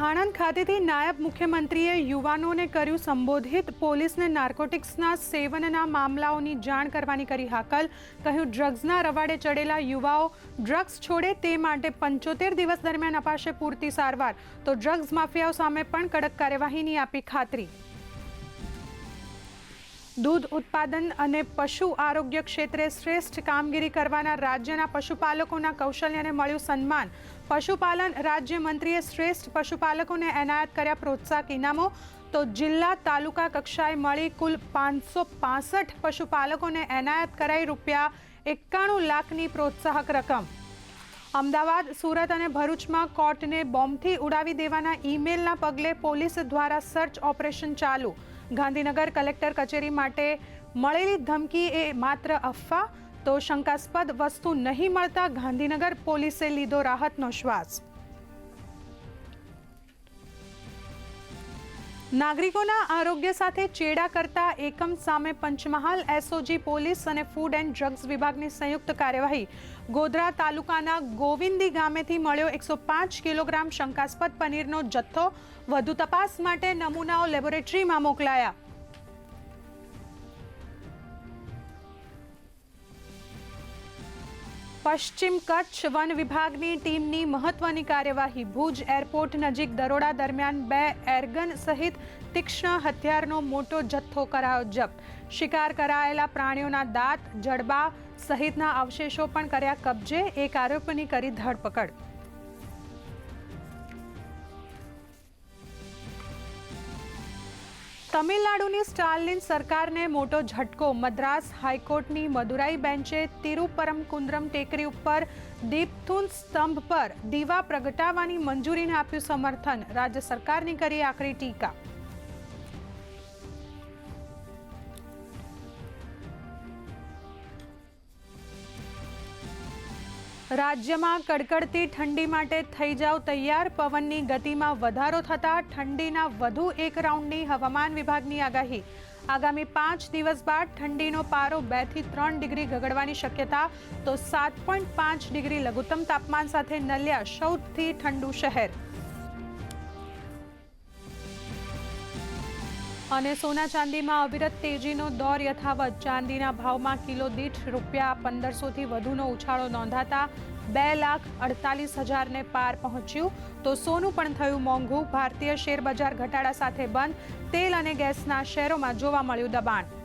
આણંદ ખાતેથી નાયબ મુખ્યમંત્રીએ યુવાનોને કર્યું સંબોધિત. પોલીસને નાર્કોટિક્સના સેવનના મામલાઓની જાણ કરવાની કરી હાકલ. કહ્યું ડ્રગ્સના રવાડે ચડેલા યુવાઓ ડ્રગ્સ છોડે તે માટે 75 દિવસ દરમિયાન અપાશે પૂરતી સારવાર. તો ડ્રગ્સ માફિયાઓ સામે પણ કડક કાર્યવાહીની આપી ખાતરી. દૂધ ઉત્પાદન અને પશુ આરોગ્ય ક્ષેત્રે શ્રેષ્ઠ કામગીરી કરવાના રાજ્યના પશુપાલકોના કૌશલ્યને મળ્યું સન્માન. પશુપાલન રાજ્યમંત્રીએ શ્રેષ્ઠ પશુપાલકોને એનાયત કર્યા પ્રોત્સાહક ઇનામો. તો જિલ્લા તાલુકા કક્ષાએ મળી કુલ 565 પશુપાલકોને એનાયત કરાઈ ₹91 લાખની પ્રોત્સાહક રકમ. અમદાવાદ, સુરત અને ભરૂચમાં કોર્ટને બોમ્બથી ઉડાવી દેવાના ઈમેલના પગલે પોલીસ દ્વારા સર્ચ ઓપરેશન ચાલુ. ગાંધીનગર કલેક્ટર કચેરી માટે મળેલી ધમકી એ માત્ર અફવા. તો શંકાસ્પદ વસ્તુ નહીં મળતા ગાંધીનગર પોલીસે લીધો રાહતનો શ્વાસ. નાગરિકોના આરોગ્ય સાથે ચેડા કરતા એકમ સામે પંચમહાલ એસઓજી પોલીસ અને ફૂડ એન્ડ ડ્રગ્સ વિભાગની સંયુક્ત કાર્યવાહી. ગોધરા તાલુકાના ગોવિંદી ગામેથી મળ્યો 105 કિલોગ્રામ શંકાસ્પદ પનીરનો જથ્થો. વધુ તપાસ માટે નમૂનાઓ લેબોરેટરીમાં મોકલાયા. પશ્ચિમ કચ્છ વન વિભાગની ટીમની મહત્વની કાર્યવાહી. ભુજ એરપોર્ટ નજીક દરોડા દરમિયાન 2 એરગન સહિત તીક્ષ્ણ હથિયારનો મોટો જથ્થો કરાયો જપ્ત. શિકાર કરાયેલા પ્રાણીઓના દાંત, જડબા સહિતના અવશેષો પણ કર્યા કબજે. એક આરોપીની કરી ધરપકડ. તમિલનાડુની સ્ટાલિન સરકારને મોટો ઝટકો. મદ્રાસ હાઈકોર્ટની મદુરાઈ બેન્ચે તિરુપરમકુન્દ્રમ ટેકરી ઉપર દીપથુન સ્તંભ પર દીવા પ્રગટાવવાની મંજૂરીને આપ્યું સમર્થન. રાજ્ય સરકારની કરી આકરી ટીકા. રાજ્યમાં કડકડતી ઠંડી માટે થઈ જાવ તૈયાર. પવનની ગતિમાં વધારો થતાં ઠંડીના વધુ એક રાઉન્ડની હવામાન વિભાગની આગાહી. આગામી 5 દિવસ બાદ ઠંડીનો પારો 2 થી 3 ડિગ્રી ગગડવાની શક્યતા. તો 7.5 ડિગ્રી લઘુત્તમ તાપમાન સાથે નલિયા સૌથી ઠંડુ શહેર. અને સોના ચાંદીમાં અવિરત તેજીનો દોર યથાવત. ચાંદીના ભાવમાં કિલો દીઠ ₹1500 થી વધુનો ઉછાળો નોંધાતા 2,48,000 ને પાર પહોંચ્યું. તો સોનું પણ થયું મોંઘું. ભારતીય શેર બજાર ઘટાડા સાથે બંધ. તેલ અને ગેસના શેરોમાં જોવા મળ્યું દબાણ.